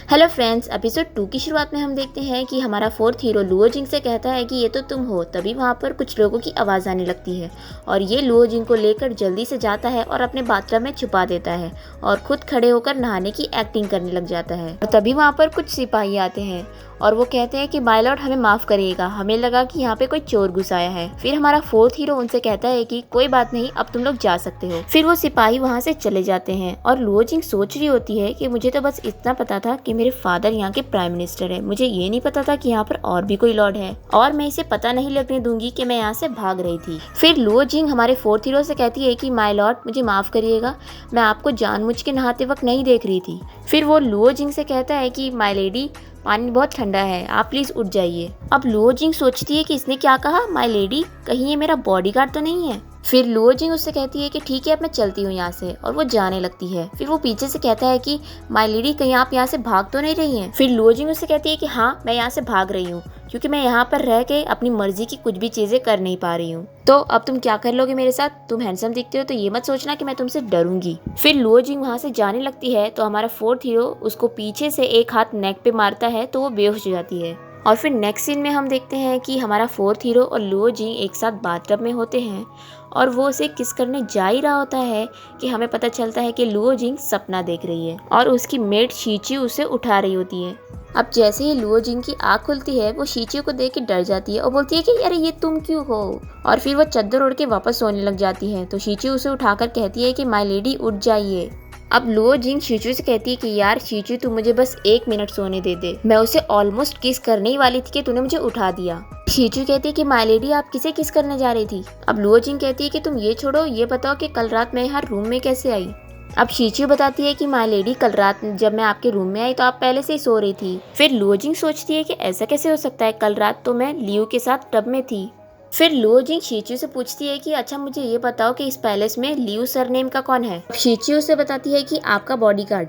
Hello friends, episode 2 की शुरुआत में हम देखते हैं कि हमारा फोर्थ हीरो लुओ जिंग से कहता है कि ये तो तुम हो। तभी वहाँ पर कुछ लोगों की आवाज़ आने लगती है और ये लुओ जिंग को लेकर जल्दी से जाता है और अपने बाथटब में छुपा देता है और खुद खड़े होकर नहाने की एक्टिंग करने लग जाता है। और तभी वहाँ पर कुछ सिपाही आते हैं और वो कहते हैं कि माय लॉर्ड हमें माफ़ करिएगा, हमें लगा कि यहाँ पे कोई चोर घुस आया है। फिर हमारा फोर्थ हीरो उनसे कहता है कि कोई बात नहीं, अब तुम लोग जा सकते हो। फिर वो सिपाही वहाँ से चले जाते हैं और लुओ जिंग सोच रही होती है कि मुझे तो बस इतना पता था कि मेरे फादर यहाँ के प्राइम मिनिस्टर है, मुझे ये नहीं पता था कि यहाँ पर और भी कोई लॉर्ड है और मैं इसे पता नहीं लगने दूंगी कि मैं यहाँ से भाग रही थी। फिर लुओ जिंग हमारे फोर्थ हीरो से कहती है कि माय लॉर्ड मुझे माफ़ करिएगा, मैं आपको जानबूझ के नहाते वक्त नहीं देख रही थी। फिर वो लुओ जिंग से कहता है कि माय लेडी पानी बहुत ठंडा है, आप प्लीज उठ जाइए। अब लुओ जिंग सोचती है कि इसने क्या कहा, माय लेडी, कहीं ये मेरा बॉडीगार्ड तो नहीं है। फिर लुओ जिंग उससे कहती है कि ठीक है, अब मैं चलती हूँ यहाँ से, और वो जाने लगती है। फिर वो पीछे से कहता है कि माय लेडी कहीं आप यहाँ से भाग तो नहीं रही हैं। फिर लुओ जिंग उससे कहती है कि हाँ, मैं यहाँ से भाग रही हूँ क्योंकि मैं यहाँ पर रह के अपनी मर्जी की कुछ भी चीजें कर नहीं पा रही हूँ। तो अब तुम क्या कर लोगे मेरे साथ? तुम हैंडसम दिखते हो तो ये मत सोचना कि मैं तुमसे डरूंगी। फिर लुओ जिंग वहाँ से जाने लगती है तो हमारा फोर्थ हीरो उसको पीछे से एक हाथ नेक पे मारता है तो वो बेहोश हो जाती है। और फिर नेक्स्ट सीन में हम देखते हैं कि हमारा फोर्थ हीरो और लुओ जिंग एक साथ बाथटब में होते हैं और वो उसे किस करने जा ही रहा होता है कि हमें पता चलता है कि लुओ जिंग सपना देख रही है और उसकी मेड शीची उसे उठा रही होती है। अब जैसे ही लुओ जिंग की आँख खुलती है वो शीची को देख के डर जाती है और बोलती है कि अरे ये तुम क्यों हो, और फिर वो चद्दर ओढ़ के वापस सोने लग जाती है। तो शीची उसे उठाकर कहती है कि माय लेडी उठ जाइए। अब लुओ जिंग शीचू से कहती है कि यार शीचू, तू मुझे बस 1 मिनट सोने दे दे, मैं उसे ऑलमोस्ट किस करने ही वाली थी कि तूने मुझे उठा दिया। शीचू कहती है कि माय लेडी आप किसे किस करने जा रही थी। अब लुओ जिंग कहती है कि तुम ये छोड़ो, ये बताओ कि कल रात मैं यहाँ रूम में कैसे आई। अब शीचू बताती है कि माय लेडी कल रात जब मैं आपके रूम में आई तो आप पहले से ही सो रही थी। फिर लुओ जिंग सोचती है कि ऐसा कैसे हो सकता है, कल रात तो मैं लियो के साथ टब में थी। फिर लुओ जिंग शीचू से पूछती है कि अच्छा मुझे ये बताओ कि इस पैलेस में लियो सरनेम का कौन है। शीचू से बताती है कि आपका बॉडीगार्ड।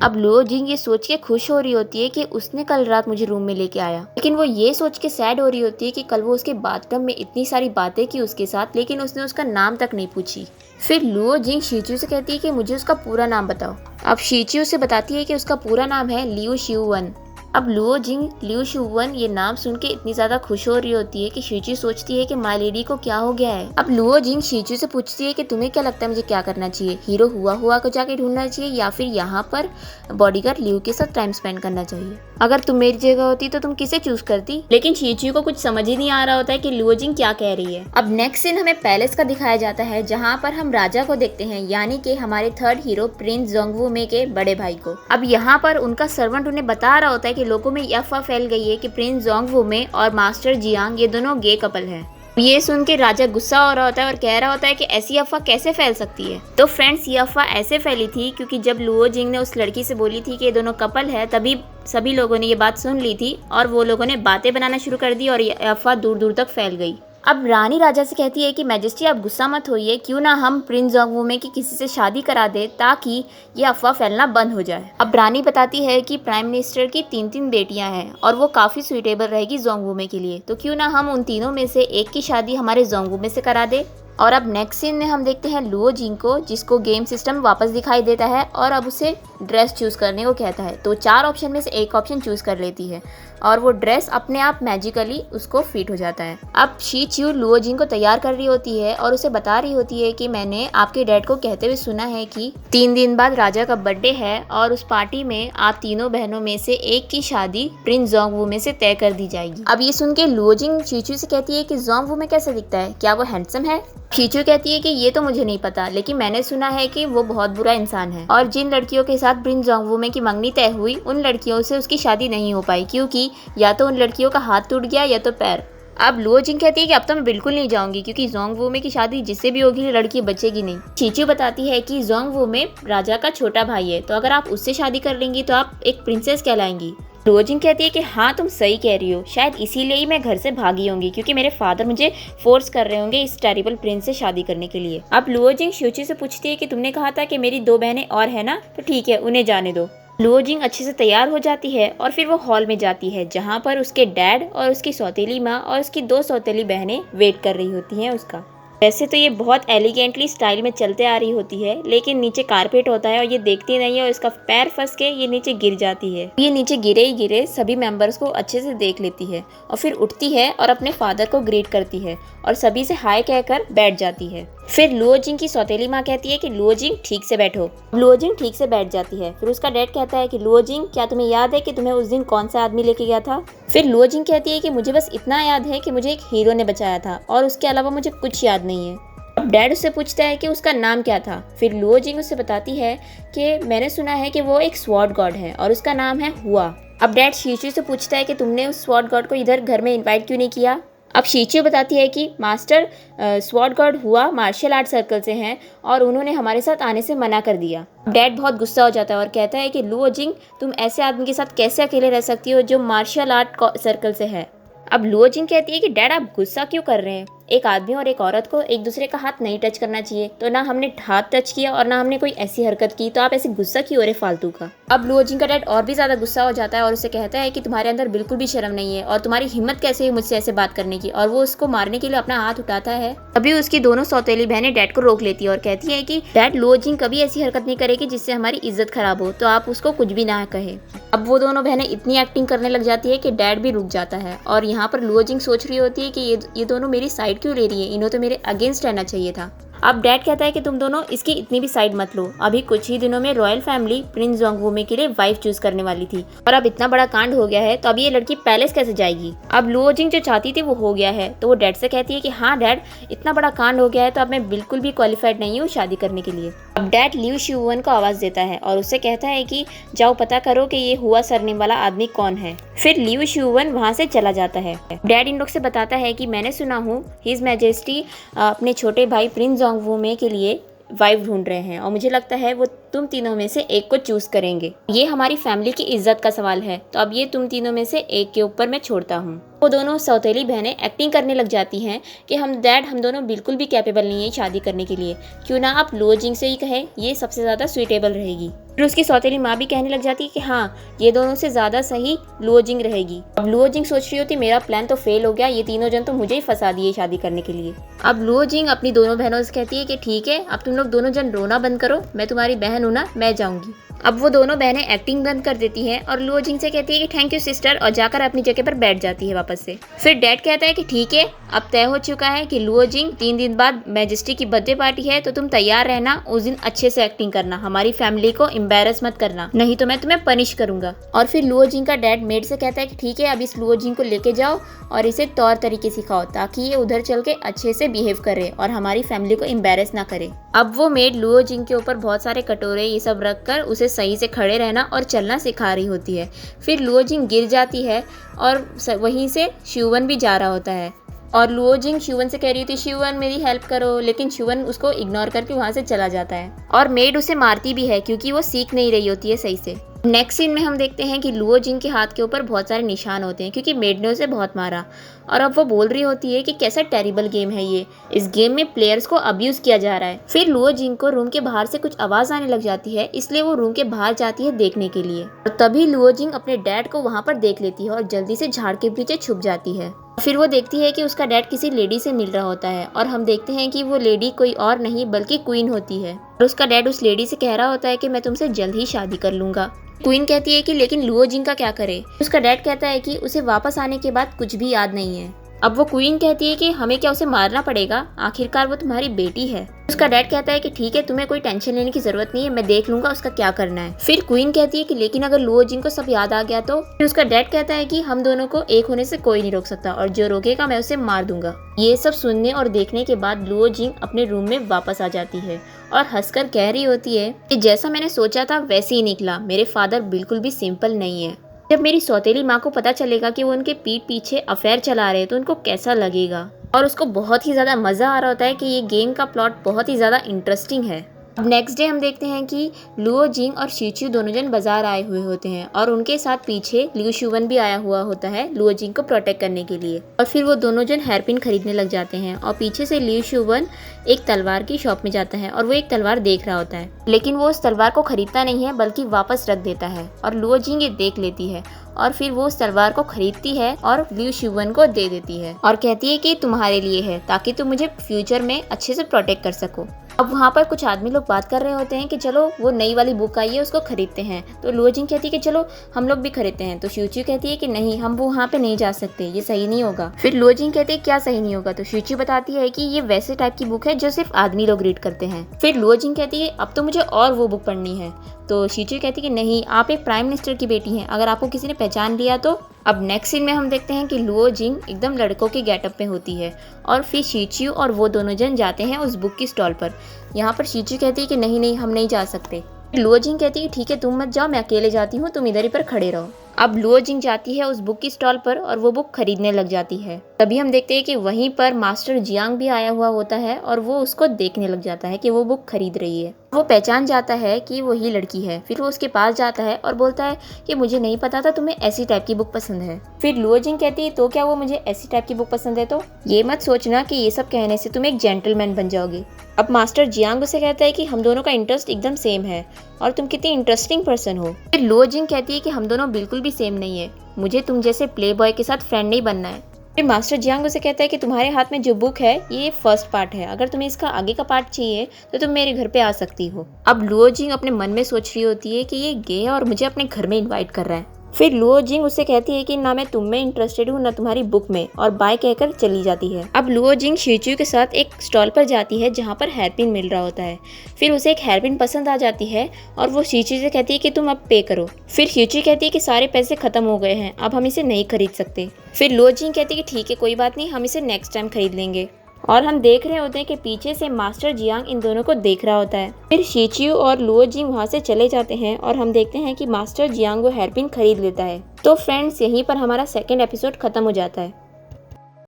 अब लुओ जिंग ये सोच के खुश हो रही होती है कि उसने कल रात मुझे रूम में लेके आया, लेकिन वो ये सोच के सैड हो रही होती है कि कल वो उसके बाथटब में इतनी सारी बातें की उसके साथ, लेकिन उसने उसका नाम तक नहीं पूछी। फिर लुओ जिंग शीचू से कहती है कि मुझे उसका पूरा नाम बताओ। अब शीचू से बताती है कि उसका पूरा नाम है लियो शिवन। अब लुओ जिंग लियो शिवन ये नाम सुन के इतनी ज्यादा खुश हो रही होती है कि शीचू सोचती है कि माय लेडी को क्या हो गया है। अब लुओ जिंग शीचू से पूछती है कि तुम्हें क्या लगता है मुझे क्या करना चाहिए, हीरो हुआ को जाके ढूंढना चाहिए या फिर यहाँ पर बॉडीगार्ड लियो के साथ टाइम स्पेंड करना चाहिए। अगर तुम मेरी जगह होती तो तुम किसे चूज करती। लेकिन शीचू को कुछ समझ ही नहीं आ रहा होता है कि लुओ जिंग क्या कह रही है। अब नेक्स्ट सीन हमें पैलेस का दिखाया जाता है जहाँ पर हम राजा को देखते हैं, यानी कि हमारे थर्ड हीरो प्रिंस जोंगवूमे के बड़े भाई को। अब यहाँ पर उनका सर्वेंट उन्हें बता रहा होता है कि लोगों में यह अफवाह फैल गई है कि प्रिंस जोंगवूमे और मास्टर जियांग ये दोनों गे कपल हैं। ये सुन के राजा गुस्सा हो रहा होता है और कह रहा होता है कि ऐसी अफवाह कैसे फैल सकती है। तो फ्रेंड्स, ये अफवाह ऐसे फैली थी क्योंकि जब लुओ जिंग ने उस लड़की से बोली थी कि ये दोनों कपल है, तभी सभी लोगों ने ये बात सुन ली थी और वो लोगों ने बातें बनाना शुरू कर दी और ये अफवाह दूर दूर तक फैल गई। अब रानी राजा से कहती है कि मैजेस्टी आप गुस्सा मत होइए, क्यों ना हम प्रिंस जोंगवूमे की किसी से शादी करा दे ताकि ये अफवाह फैलना बंद हो जाए। अब रानी बताती है कि प्राइम मिनिस्टर की 3 बेटियां हैं और वो काफ़ी सुइटेबल रहेगी जोंगवूमे के लिए, तो क्यों ना हम उन तीनों में से एक की शादी हमारे जोंगवूमे से करा दे। और अब नेक्स्ट सीन में हम देखते हैं लुओ जिंग को, जिसको गेम सिस्टम वापस दिखाई देता है और अब उसे ड्रेस चूज़ करने को कहता है। तो 4 ऑप्शन में से एक ऑप्शन चूज़ कर लेती है और वो ड्रेस अपने आप मैजिकली उसको फिट हो जाता है। अब शीचू लुओ जिंग को तैयार कर रही होती है और उसे बता रही होती है कि मैंने आपके डैड को कहते हुए सुना है कि 3 दिन बाद राजा का बर्थडे है और उस पार्टी में आप तीनों बहनों में से एक की शादी प्रिंस जोंगवूमे से तय कर दी जाएगी। अब ये सुन के लुओ जिंग शीचू से कहती है कि जोंगवूमे कैसा दिखता है, क्या वो हैंडसम है। शीचू कहती है कि ये तो मुझे नहीं पता, लेकिन मैंने सुना है कि वो बहुत बुरा इंसान है और जिन लड़कियों के साथ प्रिंस जोंगवूमे की मंगनी तय हुई उन लड़कियों से उसकी शादी नहीं हो पाई, क्योंकि या तो उन लड़कियों का हाथ टूट गया या तो पैर। अब लुओ जिंग कहती है कि अब तो मैं बिल्कुल नहीं जाऊंगी क्योंकि जोंगवूमे की शादी जिससे भी होगी लड़की बचेगी नहीं। शीचू बताती है कि जोंगवूमे राजा का छोटा भाई है, तो अगर आप उससे शादी कर लेंगी तो आप एक प्रिंसेस कहलाएंगी। लुओ जिंग कहती है कि हाँ तुम सही कह रही हो, शायद इसीलिए ही मैं घर से भागी होंगी क्योंकि मेरे फादर मुझे फोर्स कर रहे होंगे इस टेरिबल प्रिंस से शादी करने के लिए। अब लुओ जिंग शीचू से पूछती है कि तुमने कहा था कि मेरी 2 बहनें और है ना, तो ठीक है उन्हें जाने दो। लुओ जिंग अच्छे से तैयार हो जाती है और फिर वो हॉल में जाती है जहाँ पर उसके डैड और उसकी सौतेली माँ और उसकी 2 सौतेली बहनें वेट कर रही होती हैं उसका। वैसे तो ये बहुत एलिगेंटली स्टाइल में चलते आ रही होती है, लेकिन नीचे कारपेट होता है और ये देखती नहीं है और इसका पैर फंस के ये नीचे गिर जाती है। ये नीचे गिरे ही गिरे सभी मेंबर्स को अच्छे से देख लेती है और फिर उठती है और अपने फादर को ग्रीट करती है और सभी से हाय कहकर बैठ जाती है। फिर लुओ जिंग की सौतेली माँ कहती है कि लुओ जिंग ठीक से बैठो। लुओ जिंग ठीक से बैठ जाती है। फिर उसका डैड कहता है कि लुओ जिंग, क्या तुम्हें याद है कि तुम्हें उस दिन कौन सा आदमी लेके गया था? फिर लुओ जिंग कहती है कि मुझे बस इतना याद है कि मुझे एक हीरो ने बचाया था और उसके अलावा मुझे कुछ याद नहीं है। अब डैड उससे पूछता है कि उसका नाम क्या था। फिर लुओ जिंग उससे बताती है कि मैंने सुना है कि वो एक स्वॉर्ड गॉड है और उसका नाम है हुआ। अब डैड शीशु से पूछता है कि तुमने उस स्वॉर्ड गॉड को इधर घर में इनवाइट क्यों नहीं किया? अब शीचू बताती है कि मास्टर स्वॉर्ड गॉड हुआ मार्शल आर्ट सर्कल से हैं और उन्होंने हमारे साथ आने से मना कर दिया। डैड बहुत गुस्सा हो जाता है और कहता है कि लुओ जिंग, तुम ऐसे आदमी के साथ कैसे अकेले रह सकती हो जो मार्शल आर्ट सर्कल से है? अब लुओ जिंग कहती है कि डैड आप गुस्सा क्यों कर रहे हैं? एक आदमी और एक औरत को एक दूसरे का हाथ नहीं टच करना चाहिए, तो ना हमने हाथ टच किया और ना हमने कोई ऐसी हरकत की, तो आप ऐसे गुस्सा क्यों हो रहे फालतू का? अब लुओ जिंग का डैड और भी ज्यादा गुस्सा हो जाता है और उसे कहता है कि तुम्हारे अंदर बिल्कुल भी शर्म नहीं है और तुम्हारी हिम्मत कैसे है मुझसे ऐसे बात करने की, और वो उसको मारने के लिए अपना हाथ उठाता है। तभी उसकी दोनों सौतेली बहनें डैड को रोक लेती है और कहती है कि डैड, लुओ जिंग कभी ऐसी हरकत नहीं करेगी जिससे हमारी इज्जत खराब हो, तो आप उसको कुछ भी ना कहे। अब वो दोनों बहनें इतनी एक्टिंग करने लग जाती है कि डैड भी रुक जाता है और यहाँ पर लुओ जिंग सोच रही होती है कि ये दोनों मेरी साइड क्यों ले रही है, इन्हें तो मेरे अगेंस्ट रहना चाहिए था। अब डैड कहता है कि तुम दोनों इसकी इतनी भी साइड मत लो, अभी कुछ ही दिनों में रॉयल फैमिली प्रिंस जोंगवूमे के लिए वाइफ चूज करने वाली थी और अब इतना बड़ा कांड हो गया है, तो अब ये लड़की पैलेस कैसे जाएगी? अब लुओ जिंग जो चाहती थी वो हो गया है, तो वो डैड से कहती है कि हाँ डैड, इतना बड़ा कांड हो गया है तो अब मैं बिल्कुल भी क्वालिफाइड नहीं हूँ शादी करने के लिए। अब डैड लिu शिवन को आवाज देता है और उससे कहता है कि जाओ पता करो कि ये हुआ सरनेम वाला आदमी कौन है। फिर लिu शिवन वहां से चला जाता है। डैड इन लोग से बताता है कि मैंने सुना हूँ हिज मैजेस्टी अपने छोटे भाई प्रिंस जोंगवूमे के लिए वाइफ ढूंढ रहे हैं और मुझे लगता है वो तुम तीनों में से एक को चूज करेंगे। ये हमारी फैमिली की इज्जत का सवाल है, तो अब ये तुम तीनों में से एक के ऊपर मैं छोड़ता हूँ। वो दोनों सौतेली बहनें एक्टिंग करने लग जाती हैं कि हम दोनों बिल्कुल भी कैपेबल नहीं है शादी करने के लिए, क्यों ना आप लुओ जिंग से ही कहें, ये सबसे ज़्यादा सुइटेबल रहेगी। फिर उसकी सौतेली माँ भी कहने लग जाती है कि हाँ, ये दोनों से ज़्यादा सही लुओ जिंग रहेगी। अब लुओ जिंग सोच रही होती मेरा प्लान तो फेल हो गया, ये तीनों जन तो मुझे ही फंसा दिए शादी करने के लिए। अब लुओ जिंग अपनी दोनों बहनों से कहती है कि ठीक है, अब तुम लोग दोनों जन रोना बंद करो, मैं तुम्हारी बहन हूँ ना, मैं जाऊँगी। अब वो दोनों बहनें एक्टिंग बंद कर देती हैं और लुओ जिंग से कहती है कि थैंक यू सिस्टर, और जाकर अपनी जगह पर बैठ जाती है वापस से। फिर डैड कहता है कि ठीक है, अब तय हो चुका है कि लुओ जिंग 3 दिन बाद मैजेस्टी की बर्थडे पार्टी है, तो तुम तैयार रहना, उस दिन अच्छे से एक्टिंग करना, हमारी फैमिली को एम्बेरस मत करना, नहीं तो मैं तुम्हें पनिश करूंगा। और फिर लुओ जिंग का डैड मेड से कहता है कि ठीक है, अब इस लुओ जिंग को लेके जाओ और इसे तौर तरीके सिखाओ ताकि ये उधर चल के अच्छे से बिहेव करे और हमारी फैमिली को एम्बेरस ना करे। अब वो मेड लुओ जिंग के ऊपर बहुत सारे कटोरे ये सब रख कर उसे सही से खड़े रहना और चलना सिखा रही होती है। फिर लुओ जिंग गिर जाती है और वहीं से शिवन भी जा रहा होता है और लुओ जिंग शिवन से कह रही थी शिवन मेरी हेल्प करो, लेकिन शिवन उसको इग्नोर करके वहाँ से चला जाता है और मेड उसे मारती भी है क्योंकि वो सीख नहीं रही होती है सही से। नेक्स्ट सीन में हम देखते हैं कि लुओ जिंग के हाथ के ऊपर बहुत सारे निशान होते हैं क्योंकि मेड ने उसे बहुत मारा और अब वो बोल रही होती है कि कैसा टेरिबल गेम है ये, इस गेम में प्लेयर्स को अब्यूज किया जा रहा है। फिर लुओ जिंग को रूम के बाहर से कुछ आवाज आने लग जाती है, इसलिए वो रूम के बाहर जाती है देखने के लिए और तभी लुओ जिंग अपने डैड को वहाँ पर देख लेती है और जल्दी से झाड़ के पीछे छुप जाती है। फिर वो देखती है कि उसका डैड किसी लेडी से मिल रहा होता है और हम देखते हैं कि वो लेडी कोई और नहीं बल्कि क्वीन होती है और उसका डैड उस लेडी से कह रहा होता है कि मैं तुमसे जल्द ही शादी कर लूंगा। क्वीन कहती है कि लेकिन लुओ जिंग का क्या करे? उसका डैड कहता है कि उसे वापस आने के बाद कुछ भी याद नहीं है। अब वो क्वीन कहती है कि हमें क्या उसे मारना पड़ेगा, आखिरकार वो तुम्हारी बेटी है। उसका डैड कहता है कि ठीक है, तुम्हें कोई टेंशन लेने की जरूरत नहीं है, मैं देख लूंगा उसका क्या करना है। फिर क्वीन कहती है कि लेकिन अगर लुओ जिंग को सब याद आ गया तो? फिर उसका डैड कहता है कि हम दोनों को एक होने से कोई नहीं रोक सकता और जो रोकेगा मैं उसे मार दूंगा। ये सब सुनने और देखने के बाद लुओ जिंग अपने रूम में वापस आ जाती है और हंसकर कह रही होती है कि जैसा मैंने सोचा था वैसे ही निकला, मेरे फादर बिल्कुल भी सिंपल नहीं है। जब मेरी सौतेली माँ को पता चलेगा कि वो उनके पीठ पीछे अफेयर चला रहे हैं तो उनको कैसा लगेगा। और उसको बहुत ही ज़्यादा मज़ा आ रहा होता है कि ये गेम का प्लॉट बहुत ही ज़्यादा इंटरेस्टिंग है। अब नेक्स्ट डे हम देखते हैं कि लुओ जिंग और शीचियो दोनों जन बाजार आए हुए होते हैं और उनके साथ पीछे लिu शुवन भी आया हुआ होता है लुओ जिंग को प्रोटेक्ट करने के लिए। और फिर वो दोनों जन हेयरपिन खरीदने लग जाते हैं और पीछे से लिu शुवन एक तलवार की शॉप में जाता है और वो एक तलवार देख रहा होता है, लेकिन वो उस तलवार को खरीदता नहीं है बल्कि वापस रख देता है और लुओ जिंग ये देख लेती है और फिर वो उस तलवार को खरीदती है और लिu शुवन को दे देती है और कहती है कि तुम्हारे लिए है ताकि तुम मुझे फ्यूचर में अच्छे से प्रोटेक्ट कर सको। अब वहाँ पर कुछ आदमी लोग बात कर रहे होते हैं कि चलो वो नई वाली बुक आई है उसको खरीदते हैं, तो लुओ जिंग कहती है कि चलो हम लोग भी खरीदते हैं। तो शीचियो कहती है कि नहीं, हम वो वहाँ पे नहीं जा सकते, ये सही नहीं होगा। फिर लुओ जिंग कहती है क्या सही नहीं होगा, तो शीचियो बताती है कि ये वैसे टाइप की बुक है जो सिर्फ आदमी लोग रीड करते हैं। फिर लुओ जिंग कहती है अब तो मुझे और वो बुक पढ़नी है। तो शीचियो कहती है कि नहीं, आप एक प्राइम मिनिस्टर की बेटी हैं, अगर आपको किसी ने पहचान लिया तो। अब नेक्स्ट सीन में हम देखते हैं कि लुओ जिंग एकदम लड़कों के गेटअप में होती है और फिर शीचियो और वो दोनों जन जाते हैं उस बुक की स्टॉल पर। यहाँ पर शीचियो कहती है कि नहीं नहीं, हम नहीं जा सकते। लुओ जिंग कहती है ठीक है तुम मत जाओ, मैं अकेले जाती हूँ, तुम इधर ही पर खड़े रहो। अब लुओ जिंग जाती है उस बुक की स्टॉल पर और वो बुक खरीदने लग जाती है। तभी हम देखते हैं कि वहीं पर मास्टर जियांग भी आया हुआ होता है और वो उसको देखने लग जाता है कि वो बुक खरीद रही है। वो पहचान जाता है कि वही लड़की है। फिर वो उसके पास जाता है और बोलता है कि मुझे नहीं पता था तुम्हें ऐसी टाइप की बुक पसंद है। फिर लुओ जिंग कहती है तो क्या वो मुझे ऐसी टाइप की बुक पसंद है, तो ये मत सोचना कि ये सब कहने से तुम एक जेंटलमैन बन जाओगे। अब मास्टर जियांग उसे कहता है कि हम दोनों का इंटरेस्ट एकदम सेम है और तुम कितनी इंटरेस्टिंग पर्सन हो। फिर लुओ जिंग कहती है कि हम दोनों बिल्कुल भी सेम नहीं है, मुझे तुम जैसे प्ले बॉय के साथ फ्रेंड नहीं बनना है। फिर मास्टर जियांग उसे कहता है कि तुम्हारे हाथ में जो बुक है ये फर्स्ट पार्ट है, अगर तुम्हें इसका आगे का पार्ट चाहिए तो तुम मेरे घर पे आ सकती हो। अब लुओ जिंग अपने मन में सोच रही होती है कि ये गे है और मुझे अपने घर में इन्वाइट कर रहा है। फिर लुओ जिंग उससे कहती है कि ना मैं तुम में इंटरेस्टेड हूँ ना तुम्हारी बुक में, और बाय कहकर चली जाती है। अब लुओ जिंग शीचियो के साथ एक स्टॉल पर जाती है जहाँ पर हेयरपिन मिल रहा होता है। फिर उसे एक हेयरपिन पसंद आ जाती है और वो शीचियो से कहती है कि तुम अब पे करो। फिर शीचियो कहती है कि सारे पैसे खत्म हो गए हैं, अब हम इसे नहीं खरीद सकते। फिर लुओ जिंग कहती है कि ठीक है कोई बात नहीं, हम इसे नेक्स्ट टाइम खरीद लेंगे। और हम देख रहे होते हैं कि पीछे से मास्टर जियांग इन दोनों को देख रहा होता है। फिर शीचियो और लुओ जिंग वहाँ से चले जाते हैं और हम देखते हैं कि मास्टर जियांग वो हेयरपिन खरीद लेता है। तो फ्रेंड्स यहीं पर हमारा सेकंड एपिसोड खत्म हो जाता है।